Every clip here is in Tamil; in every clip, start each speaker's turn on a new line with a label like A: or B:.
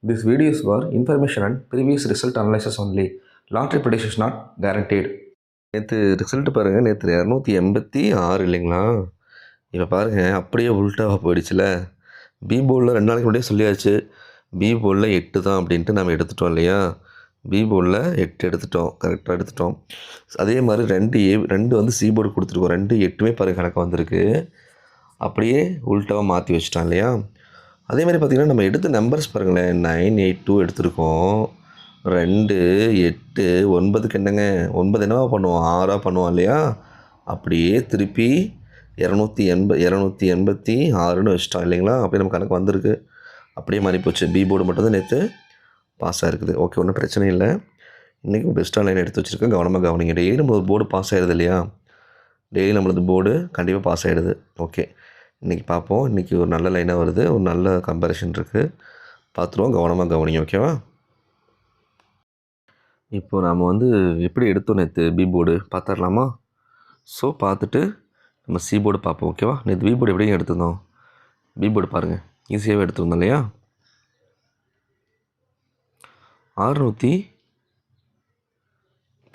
A: This video is for information and previous result analysis only. Lottery prediction is not guaranteed. நேற்று ரிசல்ட் பாருங்கள். நேற்று 286 இல்லைங்களா? இப்போ பாருங்கள், அப்படியே உல்ட்டாவாக போயிடுச்சுல. பி போர்டில் 2 நாளைக்கு முன்னாடியே சொல்லியாச்சு, பி போர்டில் 8 தான் அப்படின்ட்டு நம்ம எடுத்துட்டோம் இல்லையா? பி போர்டில் 8 எடுத்துட்டோம், கரெக்டாக எடுத்துட்டோம். அதே மாதிரி 2 வந்து சி போர்டு கொடுத்துருக்கோம். 2 8மே பாருங்கள் கணக்கு வந்திருக்கு. அப்படியே உல்ட்டாவாக மாற்றி வச்சுட்டான் இல்லையா? அதே மாதிரி பார்த்திங்கன்னா நம்ம எடுத்த நம்பர்ஸ் பாருங்களேன், 9 8 2 எடுத்திருக்கோம். 2 8 9க்கு என்னங்க, 9 என்னவா பண்ணுவோம், 6ஆக பண்ணுவோம் இல்லையா? அப்படியே திருப்பி 286ன்னு வச்சிட்டோம் இல்லைங்களா? அப்படியே நம்ம கணக்கு வந்திருக்கு. அப்படியே மாறி போச்சு. பி போர்டு மட்டும் தான் நேற்று பாஸ் ஆகிருக்குது. ஓகே, ஒன்றும் பிரச்சனை இல்லை. இன்றைக்கி பெஸ்ட்டாக லைன் எடுத்து வச்சுருக்கேன், கவனமாக கவனிங்க. டெய்லி நம்ம ஒரு போர்டு பாஸ் ஆகிடுது இல்லையா? டெய்லி நம்மளது போர்டு கண்டிப்பாக பாஸ் ஆகிடுது. ஓகே, இன்றைக்கி பார்ப்போம். இன்றைக்கி ஒரு நல்ல லைனாக வருது, ஒரு நல்ல கம்பேரிஷன் இருக்குது, பார்த்துருவோம். கவனமாக கவனிங்க, ஓகேவா? இப்போ நாம் வந்து எப்படி எடுத்தோம் நேற்று பி போர்டு பார்த்துடலாமா? ஸோ பார்த்துட்டு நம்ம சி போர்டு பார்ப்போம், ஓகேவா? நேற்று பி போர்டு எப்படிங்க எடுத்திருந்தோம்? பி போர்டு பாருங்கள், ஈஸியாகவே எடுத்துருந்தோம் இல்லையா? 600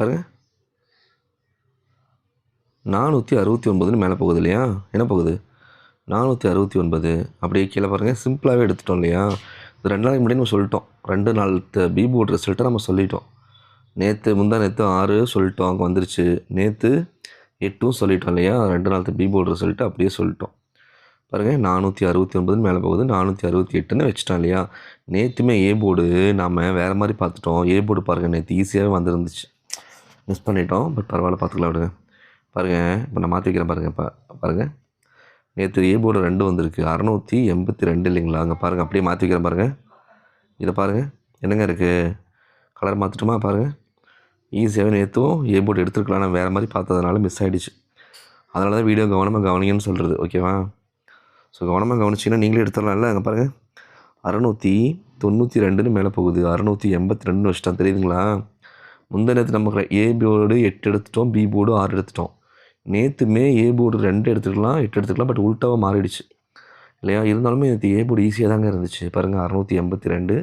A: பாருங்கள் 469ன்னு மேலே போகுது இல்லையா? என்ன போகுது? 469. அப்படியே கீழே பாருங்கள், சிம்பிளாகவே எடுத்துட்டோம் இல்லையா? இது 2 நாளைக்கு முன்னாடி நம்ம சொல்லிட்டோம். 2 நாள் பி போர்டு ரிசல்ட்டை நம்ம சொல்லிட்டோம். நேற்று நேற்று 6 சொல்லிட்டோம், அங்கே வந்துருச்சு. நேற்று 8ம் சொல்லிட்டோம் இல்லையா? 2 நாள் பி போர்டு ரிசல்ட்டு அப்படியே சொல்லிட்டோம். பாருங்கள், 469ன்னு மேலே போகுது, 468ன்னு வச்சுட்டோம் இல்லையா? நேற்றுமே ஏ போர்டு நாம் வேறு மாதிரி பார்த்துட்டோம். ஏ போர்டு பாருங்கள், நேற்று ஈஸியாகவே வந்துருந்துச்சு, மிஸ் பண்ணிட்டோம். பட் பரவாயில்ல, பார்த்துக்கலாம் விடுங்க. பாருங்கள், இப்போ நான் மாற்றி வைக்கிறேன் பாருங்கள். இப்போ பாருங்கள், நேற்று ஏ போர்டு 2 வந்திருக்கு, 682 இல்லைங்களா? அங்கே பாருங்கள், அப்படியே மாற்றி வைக்கிறேன் பாருங்கள். இதை பாருங்கள், என்னங்க இருக்குது, கலர் மாற்றிட்டுமா? பாருங்கள், ஈஸியாகவே நேற்றும் ஏ போர்டு எடுத்துருக்கலாம், நான் வேறு மாதிரி பார்த்ததுனால மிஸ் ஆகிடுச்சு. அதனால தான் வீடியோ கவனமாக கவனிங்கன்னு சொல்கிறது, ஓகேவா? ஸோ கவனமாக கவனிச்சிங்கன்னா நீங்களே எடுத்துடலாம்ல. அங்கே பாருங்கள், 692ன்னு மேலே போகுது, 682ன்னு வச்சுட்டான், தெரியுதுங்களா? நேற்று நம்ம ஏ போர்டு 8 எடுத்துட்டோம், பி போர்டு 6 எடுத்துட்டோம். நேற்றுமே ஏ போர்டு 2 எடுத்துக்கலாம், 8 எடுத்துக்கலாம், பட் உல்ட்டாவாக மாறிடுச்சு இல்லையா? இருந்தாலுமே நேற்று ஏ போர்டு ஈஸியாக தாங்க இருந்துச்சு. பாருங்கள், 682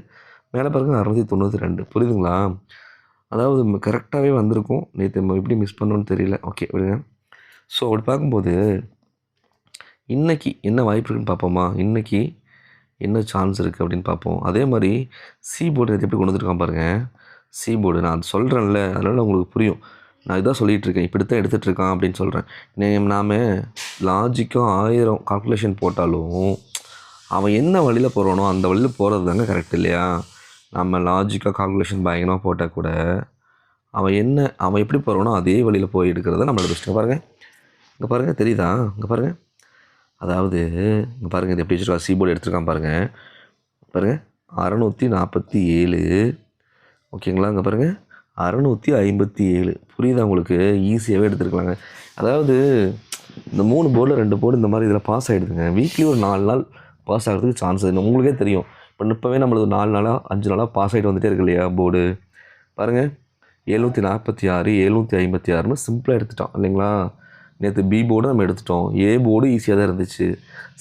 A: மேலே பாருங்கள், 692. புரியுதுங்களா? அதாவது கரெக்டாகவே வந்திருக்கும். நேற்று நம்ம எப்படி மிஸ் பண்ணோன்னு தெரியல. ஓகே விடுங்க. ஸோ அப்படி பார்க்கும்போது இன்றைக்கி என்ன வாய்ப்பு இருக்குன்னு பார்ப்போமா? இன்றைக்கி என்ன சான்ஸ் இருக்குது அப்படின்னு பார்ப்போம். அதே மாதிரி சி போர்டு நேற்று எப்படி கொண்டு வந்துருக்கான் பாருங்கள். சி போர்டு நான் அது சொல்கிறேன்ல, அதனால் உங்களுக்கு புரியும். நான் இதான் சொல்லிகிட்ருக்கேன், இப்படி தான் எடுத்துகிட்ருக்கான் அப்படின்னு சொல்கிறேன். நாம் லாஜிக்காக 1000 கால்குலேஷன் போட்டாலும் அவன் என்ன வழியில் போகிறானோ அந்த வழியில் போகிறது தாங்க கரெக்ட் இல்லையா? நம்ம லாஜிக்காக கால்குலேஷன் பயங்கரமாக போட்டால் கூட அவன் எப்படி போகிறானோ அதே வழியில் போய் எடுக்கிறத நம்மளோட பெஸ்ட்டு. பாருங்கள், இங்கே பாருங்கள், தெரியுதா? இங்கே பாருங்கள், அதாவது இங்கே பாருங்கள், இது எப்படி வச்சுருக்கா, சி போர்டு எடுத்துருக்கான் பாருங்கள். பாருங்கள், 647 ஓகேங்களா? இங்கே பாருங்கள், 657. புரியுதா உங்களுக்கு? ஈஸியாகவே எடுத்துருக்கலாங்க. அதாவது இந்த 3 போர்டில் 2 போர்டு இந்த மாதிரி இதில் பாஸ் ஆகிடுதுங்க. வீக்லி ஒரு 4 நாள் பாஸ் ஆகிறதுக்கு சான்ஸ் இருக்குது, உங்களுக்கே தெரியும். இப்போவே நம்மளுக்கு 4 நாளாக 5 நாளாக பாஸ் ஆகிட்டு வந்துகிட்டே இருக்கு இல்லையா போர்டு? பாருங்கள், 746 756ன்னு சிம்பிளாக எடுத்துட்டோம் இல்லைங்களா? நேற்று பி போர்டு நம்ம எடுத்துட்டோம், ஏ போர்டு ஈஸியாக தான் இருந்துச்சு,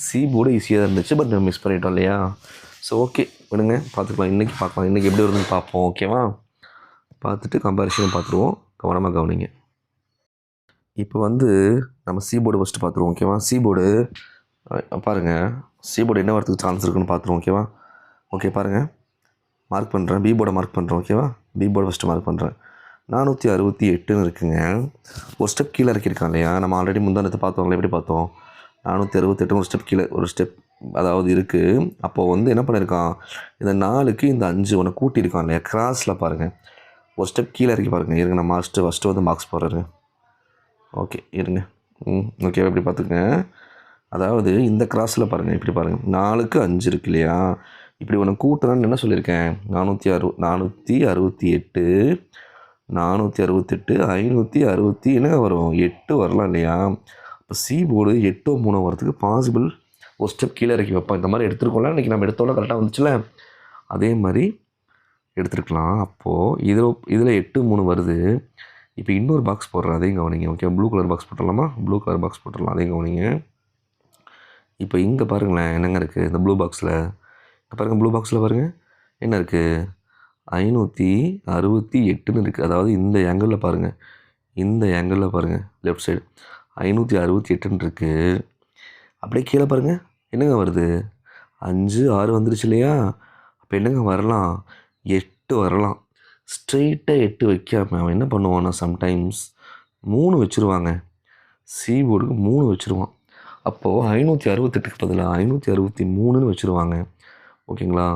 A: சி போர்டு ஈஸியாக தான் இருந்துச்சு, பட் நம்ம மிஸ் பண்ணிட்டோம் இல்லையா? ஸோ ஓகே விடுங்க, பார்த்துக்கலாம். இன்றைக்கி பார்க்கலாம், இன்றைக்கி எப்படி வருதுன்னு பார்ப்போம், ஓகேவா? பார்த்துட்டு கம்பேரிஷனும் பார்த்துருவோம், கவனமாக கவனிங்க. இப்போ நம்ம சி போர்டு ஃபஸ்ட்டு பார்த்துருவோம், ஓகேவா? சி போர்டு பாருங்கள், சி போர்டு என்ன வரதுக்கு சான்ஸ் இருக்குன்னு பார்த்துருவோம், ஓகேவா? ஓகே பாருங்கள், மார்க் பண்ணுறேன், பி போர்டை மார்க் பண்ணுறேன், ஓகேவா? பி போர்டை ஃபஸ்ட்டு மார்க் பண்ணுறேன். 468ன்னு இருக்குங்க. ஒரு ஸ்டெப் கீழே இறக்கியிருக்கான் இல்லையா? நம்ம ஆல்ரெடி முந்தானத்தை பார்த்தோங்களே, எப்படி பார்த்தோம்? 468 ஒரு ஸ்டெப் கீழே, ஒரு ஸ்டெப் அதாவது இருக்குது. அப்போது என்ன பண்ணியிருக்கான், இந்த 4க்கு இந்த 5 ஒன்று கூட்டியிருக்கான் இல்லையா? கிராஸில் பாருங்கள், ஒரு ஸ்டெப் கீழே இறக்கி பாருங்கள். இருங்க, நான் ஃபஸ்ட்டு மார்க்ஸ் போடுறாரு. ஓகே இருங்க, ஓகேவா? எப்படி பார்த்துக்கங்க. அதாவது இந்த கிராஸில் பாருங்கள், இப்படி பாருங்கள், 4க்கு 5 இருக்கு இல்லையா? இப்படி ஒன்று கூட்டுறான்னு என்ன சொல்லியிருக்கேன்? 468 560 என்னங்க வரும்? 8 வரலாம் இல்லையா? இப்போ சி போர்டு 8 3 வரதுக்கு பாசிபிள். ஒரு ஸ்டெப் கீழே இறக்கி வைப்போம். இந்த மாதிரி எடுத்துருக்கோம்ல, இன்றைக்கி நம்ம எடுத்தோம்ல, கரெக்டாக வந்துச்சுல, அதே மாதிரி எடுத்துருக்கலாம். அப்போது இதில் 8 3 வருது. இப்போ இன்னொரு பாக்ஸ் போடுறேன், அதையும் கவனிங்க, ஓகே? ப்ளூ கலர் பாக்ஸ் போட்டுடலாமா? ப்ளூ கலர் பாக்ஸ் போட்டுடலாம், அதையும் கவனிங்க. இப்போ இங்கே பாருங்களேன், என்னங்க இருக்குது இந்த ப்ளூ பாக்ஸில்? பாருங்கள், ப்ளூ பாக்ஸில் பாருங்கள், என்ன இருக்குது 568ன்னு இருக்குது. அதாவது இந்த ஆங்கிளில் பாருங்கள், இந்த ஆங்கிளில் பாருங்கள், லெஃப்ட் சைடு 568ன்னு இருக்குது. அப்படியே கீழே பாருங்கள் என்னங்க வருது, 5 6 வந்துருச்சு இல்லையா? அப்போ என்னங்க வரலாம், 8 வரலாம். ஸ்ட்ரெயிட்டாக 8 வைக்காம அவன் என்ன பண்ணுவான்னா சம்டைம்ஸ் 3 வச்சுருவாங்க. சி போர்டுக்கு 3 வச்சுருவான். அப்போது 568க்கு பதிலாக 563ன்னு வச்சுருவாங்க. ஓகேங்களா?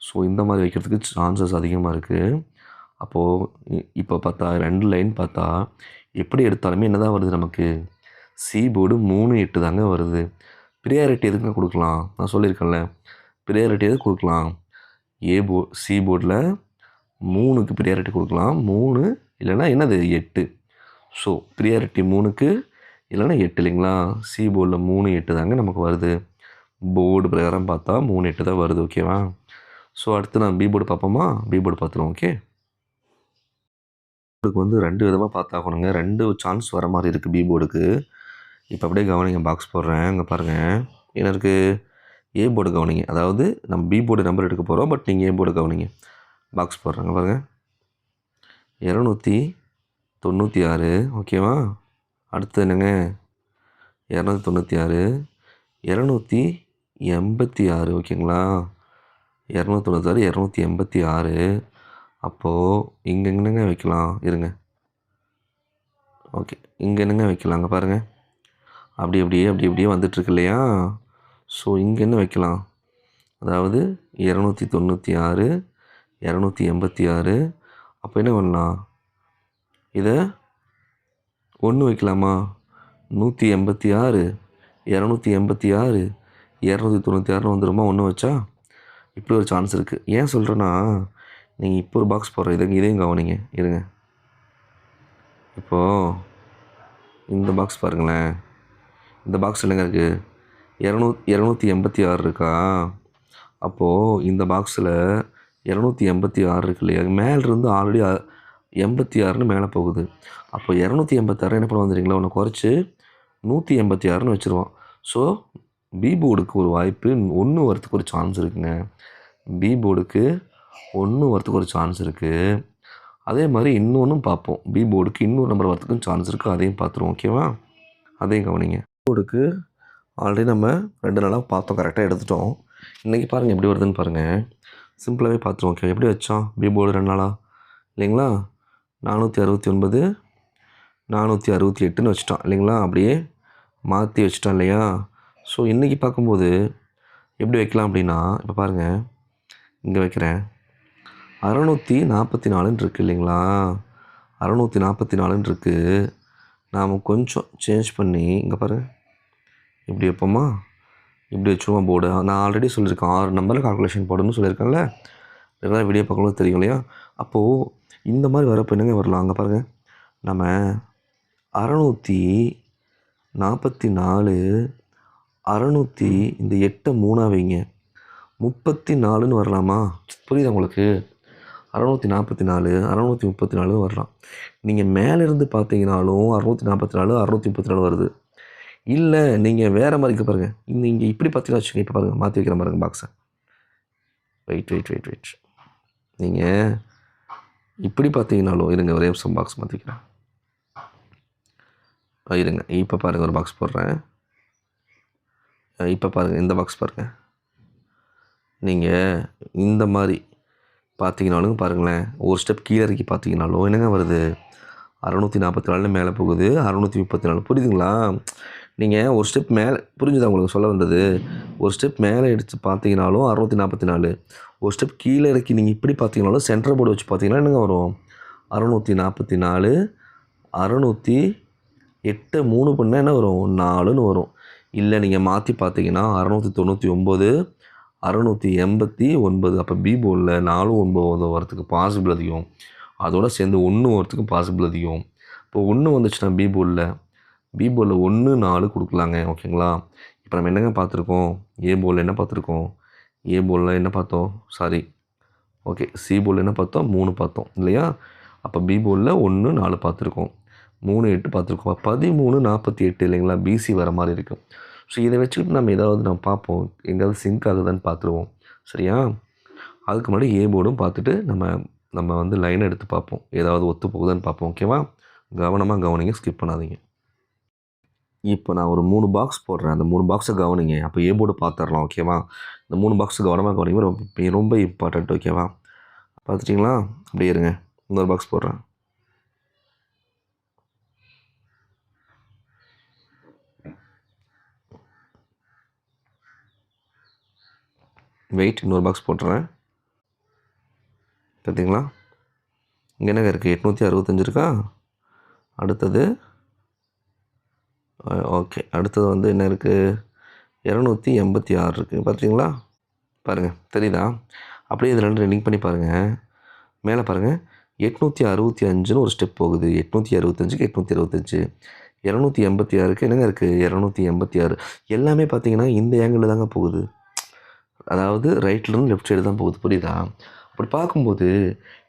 A: ஸோ இந்த மாதிரி வைக்கிறதுக்கு சான்சஸ் அதிகமாக இருக்குது. அப்போது இப்போ பார்த்தா 2 லைன் பார்த்தா எப்படி எடுத்தாலுமே என்ன தான் வருது நமக்கு, சி போர்டு 3 8 தாங்க வருது. ப்ரியாரிட்டி எதுக்குங்க கொடுக்கலாம், நான் சொல்லியிருக்கேன்ல, ப்ரியாரிட்டி எதுக்கு கொடுக்கலாம், சி போர்டில் 3க்கு ப்ரியாரிட்டி கொடுக்கலாம். 3 இல்லைன்னா என்னது 8. ஸோ ப்ரியாரிட்டி 3க்கு இல்லைன்னா 8 இல்லைங்களா? சி போர்டில் 3 8 தாங்க நமக்கு வருது. போர்டு பிரகாரம் பார்த்தா 3 8 தான் வருது. ஓகேவா? ஸோ அடுத்து நான் பி போர்டு பார்ப்போமா? பி போர்டு பார்த்துருவோம். ஓகே, போர்டுக்கு வந்து 2 விதமாக பார்த்தாகணுங்க. 2 சான்ஸ் வர மாதிரி இருக்குது பி போர்டுக்கு. இப்போ அப்படியே கவனிங்க, பாக்ஸ் போடுறேன், அங்கே பாருங்கள் என்ன இருக்குது, ஏ போர்டு கவனிங்க. அதாவது நம்ம பி போர்டு நம்பர் எடுக்க போகிறோம், பட் நீங்கள் ஏ போர்டு கவனிங்க. பாக்ஸ் போடுறாங்க பாருங்கள், 296. ஓகேவா? அடுத்து என்னங்க, 296 286. ஓகேங்களா? 296 286. அப்போது இங்கே என்னங்க வைக்கலாம், இருங்க. ஓகே, இங்கே என்னங்க வைக்கலாம், அங்கே பாருங்கள் அப்படியே வந்துட்டுருக்கு இல்லையா? ஸோ இங்கே என்ன வைக்கலாம், அதாவது 296 286. அப்போ என்ன பண்ணலாம், இதை 1 வைக்கலாமா, 186 286 296 வந்துடுமா 1 வச்சா? இப்படி ஒரு சான்ஸ் இருக்குது. ஏன் சொல்கிறேன்னா, நீங்கள் இப்போ ஒரு பாக்ஸ் போடுற இதையும் கவனிங்க, இருங்க. இப்போது இந்த பாக்ஸ் பாருங்களேன், இந்த பாக்ஸ் என்னங்க இருக்குது, 286 இருக்கா? அப்போது இந்த பாக்ஸில் 286 இருக்கு இல்லையா? மேலேருந்து ஆல்ரெடி 86ன்னு மேலே போகுது. அப்போ 286 என்ன பண்ணுவாங்க தெரியுங்களா, ஒன்று குறைச்சி 186ன்னு வச்சுருவான். ஸோ பி போர்டுக்கு ஒரு வாய்ப்பு 1 வரத்துக்கு ஒரு சான்ஸ் இருக்குங்க. பி போர்டுக்கு 1 வரத்துக்கு ஒரு சான்ஸ் இருக்குது. அதே மாதிரி இன்னொன்றும் பார்ப்போம், பி போர்டுக்கு இன்னொரு நம்பர் வரத்துக்கும் சான்ஸ் இருக்குது, அதையும் பார்த்துருவோம். ஓகேவா? அதையும் கவனிங்க. போர்டுக்கு ஆல்ரெடி நம்ம 2 நாளாக பார்த்தோம், கரெக்டாக எடுத்துட்டோம். இன்றைக்கி பாருங்கள் எப்படி வருதுன்னு பாருங்கள், சிம்பிளாகவே பார்த்துருவோம். ஓகே, எப்படி வச்சோம் பி போர்டு 2 நாளாக இல்லைங்களா? 469 468ன்னு வச்சுட்டோம் இல்லைங்களா? அப்படியே மாற்றி வச்சுட்டோம் இல்லையா? ஸோ இன்றைக்கி பார்க்கும்போது எப்படி வைக்கலாம் அப்படின்னா, இப்போ பாருங்கள் இங்கே வைக்கிறேன், 644ன்னு இருக்குது இல்லைங்களா? 644ன்னு இருக்குது. நாம் கொஞ்சம் சேஞ்ச் பண்ணி இங்கே பாருங்கள் இப்படி வைப்போமா, இப்படி வச்சுருவோம் போர்டு. நான் ஆல்ரெடி சொல்லியிருக்கேன் 6 நம்பரில் கால்குலேஷன் போடணும்னு சொல்லியிருக்கேன்ல, ரெகுலராக வீடியோ பார்க்கும்போது தெரியும் இல்லையா? அப்போது இந்த மாதிரி வரப்போ என்னங்க வரலாம், அங்கே பாருங்கள், நம்ம 644 600 இந்த 8 3 வைங்க, 34ன்னு வரலாமா? புரியுதா உங்களுக்கு? 644 634 வரலாம். நீங்கள் மேலேருந்து பார்த்தீங்கனாலும் 644 634 வருது. இல்லை நீங்கள் வேறு மாதிரி பாருங்கள், நீங்கள் இப்படி பார்த்தீங்கன்னா வச்சுக்கோங்க. இப்போ பாருங்கள், மாற்றி வைக்கிற பாருங்கள் பாக்ஸை. வெயிட் நீங்கள் இப்படி பார்த்தீங்கனாலும் இருங்க, ஒரே நிமிஷம் பாக்ஸ் மாற்றிக்கிறேன். இருங்க, இப்போ பாருங்கள் ஒரு பாக்ஸ் போடுறேன். இப்போ பாருங்கள் இந்த பாக்ஸ் பாருங்கள். நீங்கள் இந்த மாதிரி பார்த்தீங்கனாலும் பாருங்களேன், ஒரு ஸ்டெப் கீழே இறக்கி பார்த்தீங்கனாலும் என்னங்க வருது, 644 மேலே போகுது, 634. புரியுதுங்களா? நீங்கள் ஒரு ஸ்டெப் மேலே, புரிஞ்சுதா உங்களுக்கு சொல்ல வந்தது? ஒரு ஸ்டெப் மேலே எடுத்து பார்த்தீங்கனாலும் 644, ஒரு ஸ்டெப் கீழே இறக்கி நீங்கள் இப்படி பார்த்தீங்கனாலும் சென்டர் போர்டு வச்சு பார்த்தீங்கன்னா என்னங்க வரும், 644 608 3 பண்ணால் என்ன வரும், 4ன்னு வரும். இல்லை நீங்கள் மாற்றி பார்த்தீங்கன்னா 699 689. அப்போ பி போர்டில் 4 9 வரத்துக்கு பாசிபிள் அதிகம், அதோடு சேர்ந்து 1 வரத்துக்கு பாசிபிள் அதிகம். இப்போ 1 வந்துச்சுன்னா பி போர்டில் 1 4 கொடுக்கலாங்க. ஓகேங்களா? இப்போ நம்ம என்னங்க பார்த்துருக்கோம், ஏ போர்டில் என்ன பார்த்துருக்கோம், ஏ போர்டில் என்ன பார்த்தோம், சாரி ஓகே, சி போர்டில் என்ன பார்த்தோம், 3 பார்த்தோம் இல்லையா? அப்போ பி போர்டில் 1 4 பார்த்துருக்கோம், 3 8 பார்த்துருக்கோம். 13 48 இல்லைங்களா? பிசி வர மாதிரி இருக்கும். ஸோ இதை வச்சுக்கிட்டு நம்ம ஏதாவது நம்ம பார்ப்போம், எங்கேயாவது சிங்க் ஆகுதான்னு பார்த்துருவோம். சரியா? அதுக்கு முன்னாடி ஏ போர்டும் பார்த்துட்டு நம்ம வந்து லைனை எடுத்து பார்ப்போம், ஏதாவது ஒத்து போகுதான்னு பார்ப்போம். ஓகேவா? கவனமாக கவனிங்க, ஸ்கிப் பண்ணாதீங்க. இப்போ நான் ஒரு 3 பாக்ஸ் போடுறேன், அந்த 3 பாக்ஸை கவனிங்க. அப்போ ஏ போர்டு பார்த்துடலாம். ஓகேவா? இந்த 3 பாக்ஸ் கவனமாக கவனிங்க, ரொம்ப ரொம்ப இம்பார்ட்டண்ட். ஓகேவா? பார்த்துட்டிங்களா? அப்படியே இருங்க, இன்னொரு பாக்ஸ் போடுறேன். வெயிட், இன்னொரு பாக்ஸ் போட்டுறேன். பார்த்தீங்களா? இங்கே என்னங்க இருக்குது? 865 இருக்கா? அடுத்தது ஓகே, அடுத்தது வந்து என்ன இருக்குது? 286 இருக்குது. பார்த்தீங்களா? பாருங்கள், தெரியுதா? அப்படியே இது ரெண்டு லிங்க் பண்ணி பாருங்கள். மேலே பாருங்கள், 865ன்னு ஒரு ஸ்டெப் போகுது. 865க்கு 865, 286க்கு என்னங்க இருக்குது? 286. எல்லாமே பார்த்தீங்கன்னா இந்த ஆங்கிளில் தாங்க போகுது. அதாவது ரைட்லேருந்து லெஃப்ட் சைடு தான் போகுது. புரியுதா? அப்படி பார்க்கும்போது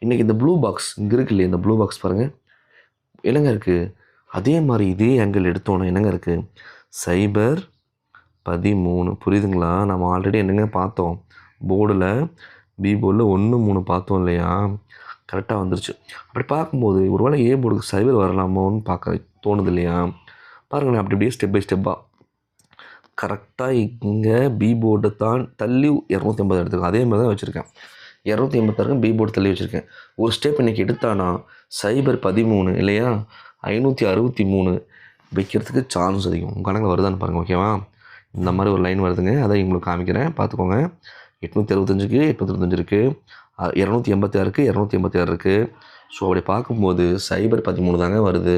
A: இன்றைக்கி இந்த ப்ளூ பாக்ஸ் இங்கே இருக்கு இல்லையா? இந்த ப்ளூ பாக்ஸ் பாருங்கள், என்னங்க இருக்குது? அதே மாதிரி இதே ஆங்கிள் எடுத்தோன்னா என்னங்க இருக்குது? 013. புரியுதுங்களா? நம்ம ஆல்ரெடி என்னங்க பார்த்தோம் போர்டில்? பி போர்டில் 1 3 பார்த்தோம் இல்லையா? கரெக்டாக வந்துருச்சு. அப்படி பார்க்கும்போது ஒரு வேளை ஏ போர்டுக்கு 0 வரலாமோன்னு பார்க்க தோணுது இல்லையா? பாருங்களேன், அப்படி அப்படியே ஸ்டெப் பை ஸ்டெப்பாக கரெக்டாக இங்கே பி போர்டை தான் தள்ளி 250 எடுத்துருக்கேன். அதே மாதிரி தான் வச்சுருக்கேன். 286 பி போர்டு தள்ளி வச்சுருக்கேன். ஒரு ஸ்டெப் இன்றைக்கி எடுத்தானா 013 இல்லையா? 563 வைக்கிறதுக்கு சான்ஸ் அதிகம். உங்கள் கணக்கில் வருதான்னு பாருங்கள். ஓகேவா? இந்த மாதிரி ஒரு லைன் வருதுங்க, அதை உங்களுக்கு காமிக்கிறேன், பார்த்துக்கோங்க. 865க்கு 825 இருக்குது, 286க்கு 286 இருக்குது. ஸோ அப்படி பார்க்கும்போது 013 தாங்க வருது.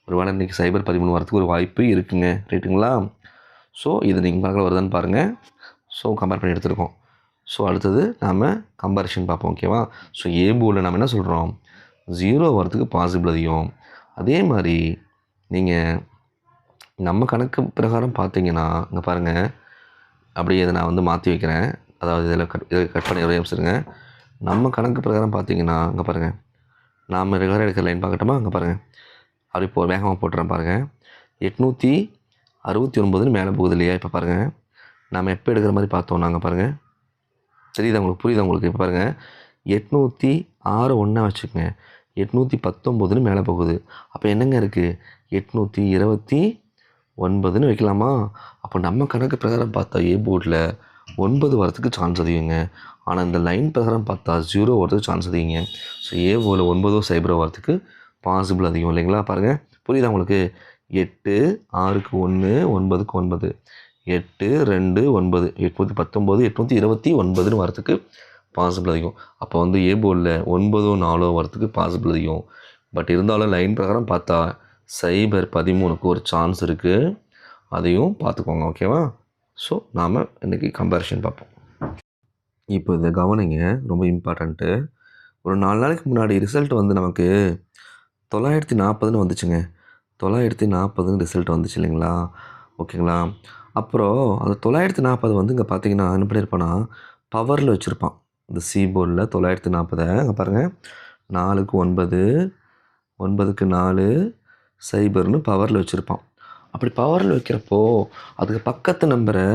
A: ஒரு வேளை இன்றைக்கி 013 வரதுக்கு ஒரு வாய்ப்பு இருக்குங்க. ரைட்டுங்களா? ஸோ இது நீங்கள் கணக்கில் வருதான்னு பாருங்கள். ஸோ கம்பேர் பண்ணி எடுத்துருக்கோம். ஸோ அடுத்தது நாம் கம்பேரிஷன் பார்ப்போம். ஓகேவா? ஸோ ஏ போர்டில் நம்ம என்ன சொல்கிறோம்? 0 வரதுக்கு பாசிபிள் அதிகம். அதே மாதிரி நீங்கள் நம்ம கணக்கு பிரகாரம் பார்த்தீங்கன்னா இங்கே பாருங்கள், அப்படியே இதை நான் வந்து மாற்றி வைக்கிறேன். அதாவது இதில் கட் பண்ணி ஒரே நிமிஷம். நம்ம கணக்கு பிரகாரம் பார்த்தீங்கன்னா இங்கே பாருங்கள், நாம் ரெகுலராக எடுக்கிற லைன் பார்க்கட்டுமா? அங்கே பாருங்கள், அப்படி வேகமாக போட்டுறேன் பாருங்கள். 869ன்னு மேலே போகுது இல்லையா? இப்போ பாருங்கள், நம்ம எப்போ எடுக்கிற மாதிரி பார்த்தோம் நாங்கள் பாருங்கள். தெரியுதா உங்களுக்கு? புரியுதா உங்களுக்கு? இப்போ பாருங்கள், 806 ஒன்றா வச்சுக்கோங்க, 819ன்னு மேலே போகுது. அப்போ என்னங்க இருக்குது? 829ன்னு வைக்கலாமா? அப்போ நம்ம கணக்கு பிரகாரம் பார்த்தா ஏ போர்டில் 9 வரதுக்கு சான்ஸ் அதிகங்க. ஆனால் இந்த லைன் பிரகாரம் பார்த்தா 0 வரதுக்கு சான்ஸ் அதிகங்க. ஸோ ஏ போர்டில் 9 0 வரதுக்கு பாசிபிள் அதிகம் இல்லைங்களா? பாருங்கள், புரியுதா உங்களுக்கு? 8 6க்கு 1 9க்கு 9, 8 2 9, 819 829ன்னு வரதுக்கு பாசிபிள் அதிகம். அப்போ வந்து ஏ போர்டில் 9 4 வரதுக்கு பாசிபிள் அதிகம். பட் இருந்தாலும் லைன் பிரகாரம் பார்த்தா 013க்கு ஒரு சான்ஸ் இருக்குது. அதையும் பார்த்துக்கோங்க. ஓகேவா? ஸோ நாம் இன்றைக்கி கம்பேரிஷன் பார்ப்போம். இப்போ இதை கவனிங்க, ரொம்ப இம்பார்ட்டண்ட்டு. ஒரு 4 நாளைக்கு முன்னாடி ரிசல்ட் வந்து நமக்கு 940ன்னு வந்துச்சுங்க. 940ன்னு ரிசல்ட் வந்துச்சு இல்லைங்களா? ஓகேங்களா? அப்புறம் அந்த 940 வந்து இங்கே பார்த்தீங்கன்னா என்ன பண்ணியிருப்பான்னா பவரில் வச்சுருப்பான். இந்த சி போர்டில் 940 அங்கே பாருங்கள், 4க்கு 9 9க்கு 4 0ன்னு பவரில் வச்சுருப்பான். அப்படி பவரில் வைக்கிறப்போ அதுக்கு பக்கத்து நம்பரை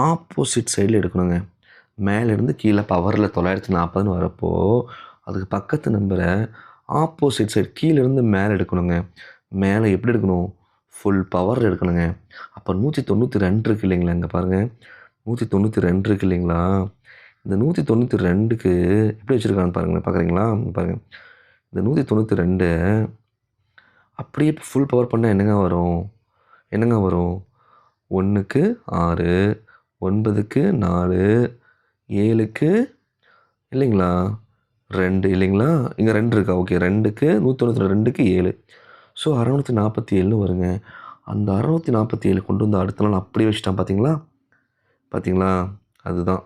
A: ஆப்போசிட் சைடில் எடுக்கணுங்க. மேலேருந்து கீழே பவரில் 940ன்னு வரப்போ அதுக்கு பக்கத்து நம்பரை ஆப்போசிட் சைடு கீழேருந்து மேலே எடுக்கணுங்க. மேலே எப்படி எடுக்கணும்? ஃபுல் பவர் எடுக்கணுங்க. அப்போ 192 இருக்குது இல்லைங்களா? இங்கே பாருங்கள், 192 இருக்குது இல்லைங்களா? இந்த 192க்கு எப்படி வச்சுருக்கான்னு பாருங்களேன், பார்க்குறீங்களா? பாருங்கள், இந்த 192 அப்படியே ஃபுல் பவர் பண்ணால் என்னங்க வரும்? 1க்கு 6, 9க்கு 4, 7க்கு இல்லைங்களா 2 இல்லைங்களா? இங்கே 2 இருக்கா? ஓகே, 2க்கு 192க்கு 7, ஸோ 647ன்னு வருங்க. அந்த 647 கொண்டு வந்து அடுத்த நாள் அப்படியே வச்சுட்டான். பார்த்தீங்களா? அதுதான்.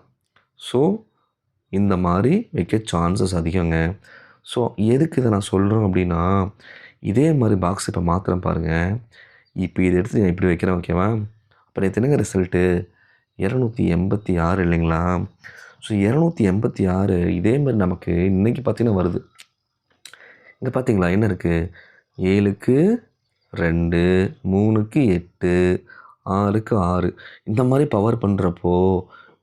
A: ஸோ இந்த மாதிரி வைக்க சான்சஸ் அதிகங்க. ஸோ எதுக்கு இதை நான் சொல்கிறேன் அப்படின்னா, இதே மாதிரி பாக்ஸ் இப்போ மாத்திரம் பாருங்கள். இப்போ இதை எடுத்து நான் இப்படி வைக்கிறேன். ஓகேவா? அப்போ நேற்று என்னங்க ரிசல்ட்டு? 286 இல்லைங்களா? ஸோ 286 இதே மாதிரி நமக்கு இன்றைக்கி பார்த்திங்கன்னா வருது. இங்கே பார்த்தீங்களா என்ன இருக்குது? 7க்கு 2, 3க்கு 8, 6க்கு 6 இந்த மாதிரி பவர் பண்ணுறப்போ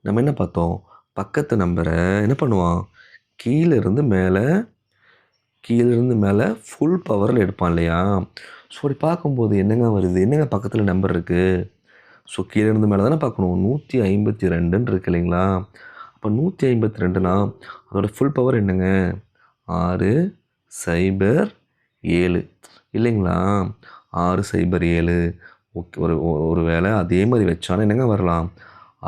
A: நம்ம என்ன பார்த்தோம்? பக்கத்து நம்பரை என்ன பண்ணுவான், கீழேருந்து மேலே ஃபுல் பவரில் எடுப்பான் இல்லையா? ஸோ அப்படி பார்க்கும்போது என்னங்க வருது, என்னங்க பக்கத்தில் நம்பர் இருக்குது? ஸோ கீழேருந்து மேலே தானே பார்க்கணும். 152ன்னு இருக்கு இல்லைங்களா? அப்போ 152னா அதோட ஃபுல் பவர் என்னங்க? 607 இல்லைங்களா? 607. ஓகே. ஒரு வேளை அதே மாதிரி வச்சாலும் என்னங்க வரலாம்,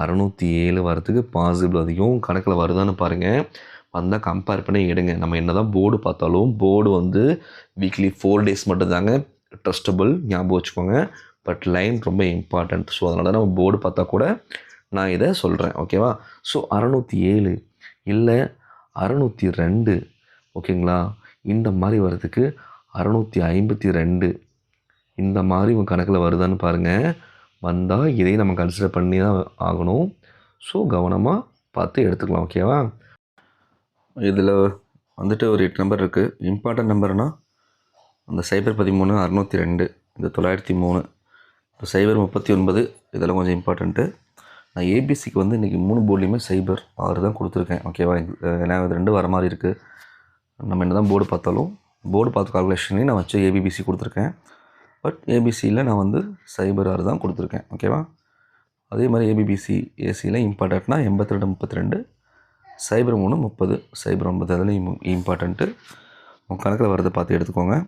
A: 607 வரதுக்கு பாசிபிள் அதிகம். கணக்கில் வருதான்னு பாருங்கள். வந்தால் கம்பேர் பண்ணி எடுங்க. நம்ம என்ன தான் போர்டு பார்த்தாலும் போர்டு வந்து வீக்லி 4 days மட்டும்தாங்க ட்ரஸ்டபுள், ஞாபகம் வச்சுக்கோங்க. பட் லைன் ரொம்ப இம்பார்ட்டண்ட். ஸோ அதனால தான் நம்ம போர்டு பார்த்தா கூட நான் இதை சொல்கிறேன். ஓகேவா? ஸோ 607 இல்லை 602 ஓகேங்களா? இந்த மாதிரி வர்றதுக்கு 652 இந்த மாதிரி உங்கள் கணக்கில் வருதான்னு பாருங்கள். வந்தால் இதையும் நம்ம கன்சிடர் பண்ணி தான் ஆகணும். ஸோ கவனமாக பார்த்து எடுத்துக்கலாம். ஓகேவா? இதில் வந்துட்டு ஒரு 8 நம்பர் இருக்குது. இம்பார்ட்டன்ட் நம்பர்னால் அந்த 013 602 இந்த 903 இப்போ 039 இதெல்லாம் கொஞ்சம் இம்பார்ட்டண்ட்டு. நான் ஏபிசிக்கு வந்து இன்றைக்கி 3 போர்ட்லேயுமே 06 தான் கொடுத்துருக்கேன். ஓகேவா? ஏன்னா இது 2 வர மாதிரி இருக்குது. நம்ம என்ன தான் போர்டு பார்த்தாலும் போர்டு பார்த்து கால்குலேஷன்லேயும் நான் வச்சு ஏபிபிசி கொடுத்துருக்கேன். பட் ஏபிசியில் நான் வந்து 06 தான் கொடுத்துருக்கேன். ஓகேவா? அதே மாதிரி ஏபிபிசி ஏசியில் இம்பார்ட்டண்ட்னா 82 32 03 30 09 அதுலேயும் இம்பார்ட்டண்ட்டு. உங்கள் கணக்கில் வரதை பார்த்து எடுத்துக்கோங்க.